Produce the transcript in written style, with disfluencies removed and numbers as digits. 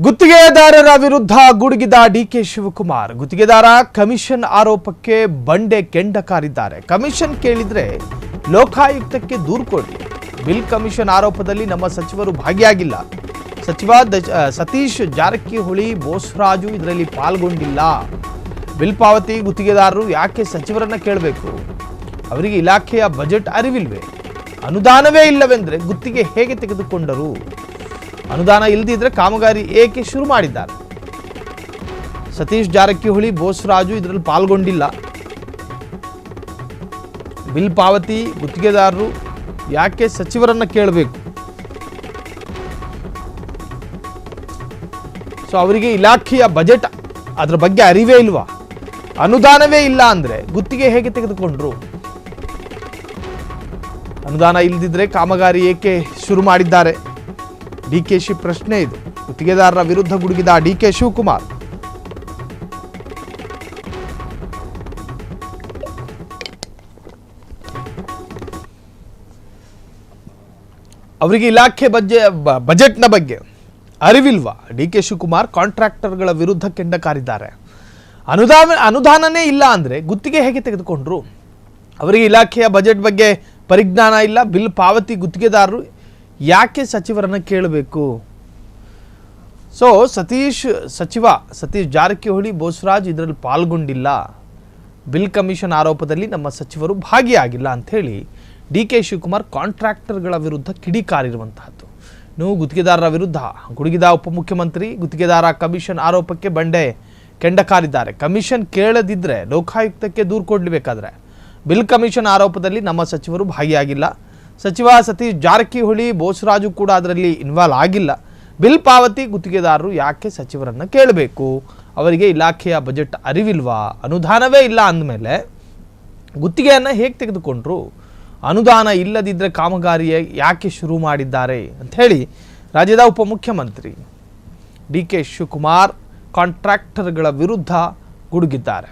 ಗುತ್ತಿಗೆದಾರರ ವಿರುದ್ಧ ಗುಡುಗಿದ ಡಿಕೆ ಶಿವಕುಮಾರ್. ಗುತ್ತಿಗೆದಾರ ಕಮಿಷನ್ ಆರೋಪಕ್ಕೆ ಬಂಡೆ ಕೆಂಡ ಕಾರಿದ್ದಾರೆ. ಕಮಿಷನ್ ಕೇಳಿದ್ರೆ ಲೋಕಾಯುಕ್ತಕ್ಕೆ ದೂರು ಕೊಡಿ. ಬಿಲ್ ಕಮಿಷನ್ ಆರೋಪದಲ್ಲಿ ನಮ್ಮ ಸಚಿವರು ಭಾಗಿಯಾಗಿಲ್ಲ. ಸಚಿವ ಸತೀಶ್ ಜಾರಕಿಹೊಳಿ ಬೋಸರಾಜು ಇದರಲ್ಲಿ ಪಾಲ್ಗೊಂಡಿಲ್ಲ. ಬಿಲ್ ಪಾವತಿ ಗುತ್ತಿಗೆದಾರರು ಯಾಕೆ ಸಚಿವರನ್ನ ಕೇಳಬೇಕು? ಅವರಿಗೆ ಇಲಾಖೆಯ ಬಜೆಟ್ ಅರಿವಿಲ್ವೇ? ಅನುದಾನವೇ ಇಲ್ಲವೆಂದ್ರೆ ಗುತ್ತಿಗೆ ಹೇಗೆ ತೆಗೆದುಕೊಂಡರು? ಅನುದಾನ ಇಲ್ಲದಿದ್ರೆ ಕಾಮಗಾರಿ ಏಕೆ ಶುರು ಮಾಡಿದ್ದಾರೆ? ಸತೀಶ್ ಜಾರಕಿಹೊಳಿ ಬೋಸರಾಜು ಇದರಲ್ಲಿ ಪಾಲ್ಗೊಂಡಿಲ್ಲ. ಬಿಲ್ ಪಾವತಿ ಗುತ್ತಿಗೆದಾರರು ಯಾಕೆ ಸಚಿವರನ್ನ ಕೇಳಬೇಕು? ಸೊ ಅವರಿಗೆ ಇಲಾಖೆಯ ಬಜೆಟ್ ಅದರ ಬಗ್ಗೆ ಅರಿವೇ ಇಲ್ವಾ? ಅನುದಾನವೇ ಇಲ್ಲ ಅಂದ್ರೆ ಗುತ್ತಿಗೆ ಹೇಗೆ ತೆಗೆದುಕೊಂಡ್ರು? ಅನುದಾನ ಇಲ್ಲದಿದ್ರೆ ಕಾಮಗಾರಿ ಏಕೆ ಶುರು ಮಾಡಿದ್ದಾರೆ? ಡಿಕೆಶಿ ಪ್ರಶ್ನೆ ಇದು. ಗುತ್ತಿಗೆದಾರರ ವಿರುದ್ಧ ಗುಡುಗಿದ ಡಿಕೆ ಶಿವಕುಮಾರ್. ಅವರಿಗೆ ಇಲಾಖೆ ಬಜೆಟ್ನ ಬಗ್ಗೆ ಅರಿವಿಲ್ವಾ? ಡಿಕೆ ಶಿವಕುಮಾರ್ ಕಾಂಟ್ರಾಕ್ಟರ್ಗಳ ವಿರುದ್ಧ ಕೆಂಡ ಕಾರಿದ್ದಾರೆ. ಅನುದಾನನೇ ಇಲ್ಲ ಅಂದ್ರೆ ಗುತ್ತಿಗೆ ಹೇಗೆ ತೆಗೆದುಕೊಂಡ್ರು? ಅವರಿಗೆ ಇಲಾಖೆಯ ಬಜೆಟ್ ಬಗ್ಗೆ ಪರಿಜ್ಞಾನ ಇಲ್ಲ. ಬಿಲ್ ಪಾವತಿ ಗುತ್ತಿಗೆದಾರರು ಯಾಕೆ ಸಚಿವರನ್ನ ಕೇಳಬೇಕು? ಸೊ ಸಚಿವ ಸತೀಶ್ ಜಾರಕಿಹೊಳಿ ಬೋಸರಾಜ್ ಇದರಲ್ಲಿ ಪಾಲ್ಗೊಂಡಿಲ್ಲ. ಬಿಲ್ ಕಮಿಷನ್ ಆರೋಪದಲ್ಲಿ ನಮ್ಮ ಸಚಿವರು ಭಾಗಿಯಾಗಿಲ್ಲ ಅಂಥೇಳಿ ಡಿಕೆ ಶಿವಕುಮಾರ್ ಕಾಂಟ್ರಾಕ್ಟರ್ಗಳ ವಿರುದ್ಧ ಕಿಡಿಕಾರಿರುವಂತಹದ್ದು. ನೀವು ಗುತ್ತಿಗೆದಾರರ ವಿರುದ್ಧ ಗುಡುಗಿದ ಉಪಮುಖ್ಯಮಂತ್ರಿ. ಗುತ್ತಿಗೆದಾರ ಕಮಿಷನ್ ಆರೋಪಕ್ಕೆ ಬಂಡೆ ಕೆಂಡ ಕಾರಿದ್ದಾರೆ. ಕಮಿಷನ್ ಕೇಳದಿದ್ರೆ ಲೋಕಾಯುಕ್ತಕ್ಕೆ ದೂರು ಕೊಡಬೇಕಾದ್ರೆ ಬಿಲ್ ಕಮಿಷನ್ ಆರೋಪದಲ್ಲಿ ನಮ್ಮ ಸಚಿವರು ಭಾಗಿಯಾಗಿಲ್ಲ. ಸಚಿವ ಸತೀಶ್ ಜಾರಕಿಹೊಳಿ ಬೋಸರಾಜು ಕೂಡ ಅದರಲ್ಲಿ ಇನ್ವಾಲ್ವ್ ಆಗಿಲ್ಲ. ಬಿಲ್ ಪಾವತಿ ಗುತ್ತಿಗೆದಾರರು ಯಾಕೆ ಸಚಿವರನ್ನ ಕೇಳಬೇಕು? ಅವರಿಗೆ ಇಲಾಖೆಯ ಬಜೆಟ್ ಅರಿವಿಲ್ವಾ? ಅನುದಾನವೇ ಇಲ್ಲ ಅಂದಮೇಲೆ ಗುತ್ತಿಗೆಯನ್ನು ಹೇಗೆ ತೆಗೆದುಕೊಂಡ್ರು? ಅನುದಾನ ಇಲ್ಲದಿದ್ದರೆ ಕಾಮಗಾರಿ ಯಾಕೆ ಶುರು ಮಾಡಿದ್ದಾರೆ ಅಂಥೇಳಿ ರಾಜ್ಯದ ಉಪಮುಖ್ಯಮಂತ್ರಿ ಡಿಕೆ ಶಿವಕುಮಾರ್ ಕಾಂಟ್ರಾಕ್ಟರ್ಗಳ ವಿರುದ್ಧ ಗುಡುಗಿದ್ದಾರೆ.